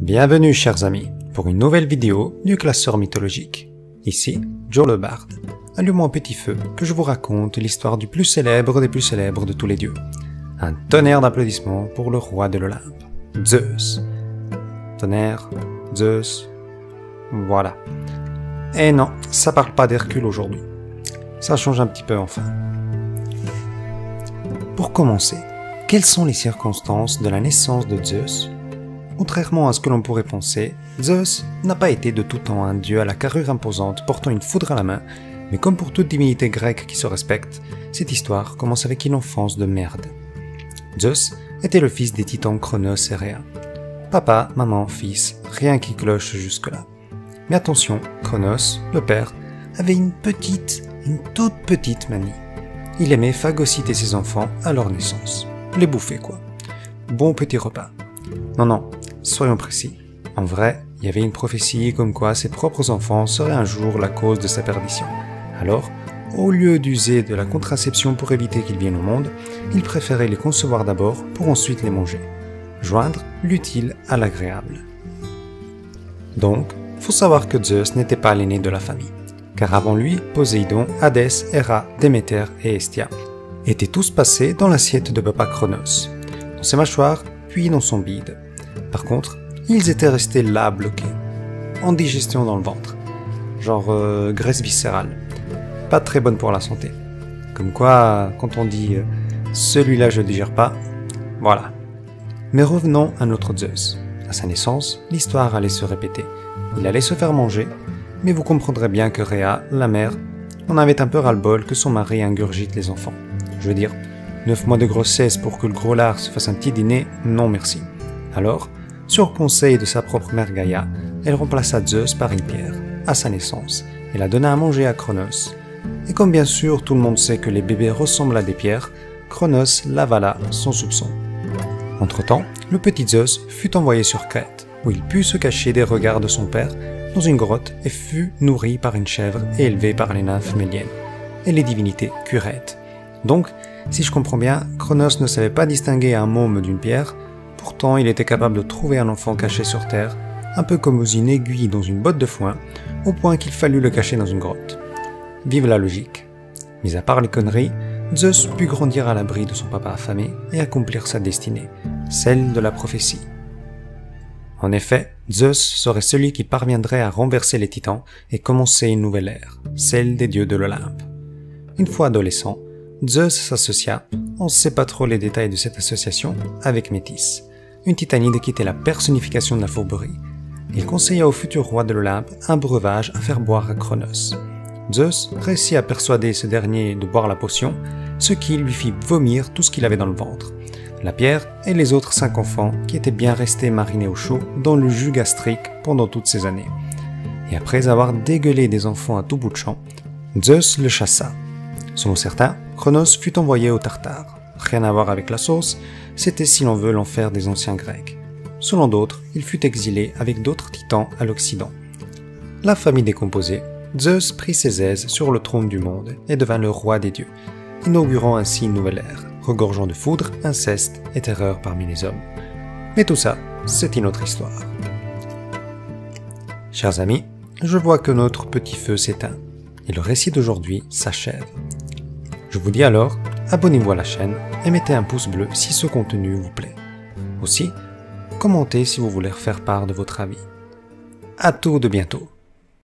Bienvenue chers amis, pour une nouvelle vidéo du classeur mythologique. Ici, Joe le Barde. Allumons un petit feu que je vous raconte l'histoire du plus célèbre des plus célèbres de tous les dieux. Un tonnerre d'applaudissements pour le roi de l'Olympe, Zeus. Tonnerre, Zeus, voilà. Et non, ça parle pas d'Hercule aujourd'hui. Ça change un petit peu enfin. Pour commencer, quelles sont les circonstances de la naissance de Zeus? Contrairement à ce que l'on pourrait penser, Zeus n'a pas été de tout temps un dieu à la carrure imposante portant une foudre à la main, mais comme pour toute divinité grecque qui se respecte, cette histoire commence avec une enfance de merde. Zeus était le fils des titans Cronos et Rhea. Papa, maman, fils, rien qui cloche jusque-là. Mais attention, Cronos, le père, avait une toute petite manie. Il aimait phagocyter ses enfants à leur naissance. Les bouffer quoi. Bon petit repas. Non, soyons précis. En vrai, il y avait une prophétie comme quoi ses propres enfants seraient un jour la cause de sa perdition. Alors, au lieu d'user de la contraception pour éviter qu'ils viennent au monde, il préférait les concevoir d'abord pour ensuite les manger. Joindre l'utile à l'agréable. Donc, faut savoir que Zeus n'était pas l'aîné de la famille. Car avant lui, Poséidon, Hadès, Héra, Déméter et Hestia étaient tous passés dans l'assiette de papa Cronos, dans ses mâchoires, puis dans son bide. Par contre, ils étaient restés là bloqués, en digestion dans le ventre, genre graisse viscérale, pas très bonne pour la santé. Comme quoi, quand on dit celui-là je digère pas, voilà. Mais revenons à notre Zeus. À sa naissance, l'histoire allait se répéter. Il allait se faire manger, mais vous comprendrez bien que Rhea, la mère, en avait un peu ras-le-bol que son mari ingurgite les enfants. Je veux dire, 9 mois de grossesse pour que le gros lard se fasse un petit dîner, non merci. Alors, sur conseil de sa propre mère Gaïa, elle remplaça Zeus par une pierre, à sa naissance, et la donna à manger à Cronos. Et comme bien sûr tout le monde sait que les bébés ressemblent à des pierres, Cronos l'avala sans soupçon. Entre-temps, le petit Zeus fut envoyé sur Crète, où il put se cacher des regards de son père dans une grotte et fut nourri par une chèvre et élevé par les nymphes méliennes et les divinités curettes. Donc, si je comprends bien, Cronos ne savait pas distinguer un môme d'une pierre, pourtant il était capable de trouver un enfant caché sur terre, un peu comme une aiguille dans une botte de foin, au point qu'il fallut le cacher dans une grotte. Vive la logique. Mis à part les conneries, Zeus put grandir à l'abri de son papa affamé et accomplir sa destinée, celle de la prophétie. En effet, Zeus serait celui qui parviendrait à renverser les titans et commencer une nouvelle ère, celle des dieux de l'Olympe. Une fois adolescent, Zeus s'associa, on ne sait pas trop les détails de cette association, avec Métis, une titanide qui était la personnification de la fourberie. Il conseilla au futur roi de l'Olympe un breuvage à faire boire à Cronos. Zeus réussit à persuader ce dernier de boire la potion, ce qui lui fit vomir tout ce qu'il avait dans le ventre. La pierre et les autres 5 enfants qui étaient bien restés marinés au chaud dans le jus gastrique pendant toutes ces années. Et après avoir dégueulé des enfants à tout bout de champ, Zeus le chassa. Selon certains, Cronos fut envoyé au Tartare. Rien à voir avec la sauce, c'était si l'on veut l'enfer des anciens Grecs. Selon d'autres, il fut exilé avec d'autres titans à l'Occident. La famille décomposée, Zeus prit ses aises sur le trône du monde et devint le roi des dieux, inaugurant ainsi une nouvelle ère, regorgeant de foudre, inceste et terreur parmi les hommes. Mais tout ça, c'est une autre histoire. Chers amis, je vois que notre petit feu s'éteint, et le récit d'aujourd'hui s'achève. Je vous dis alors, abonnez-vous à la chaîne et mettez un pouce bleu si ce contenu vous plaît. Aussi, commentez si vous voulez faire part de votre avis. À tout de bientôt.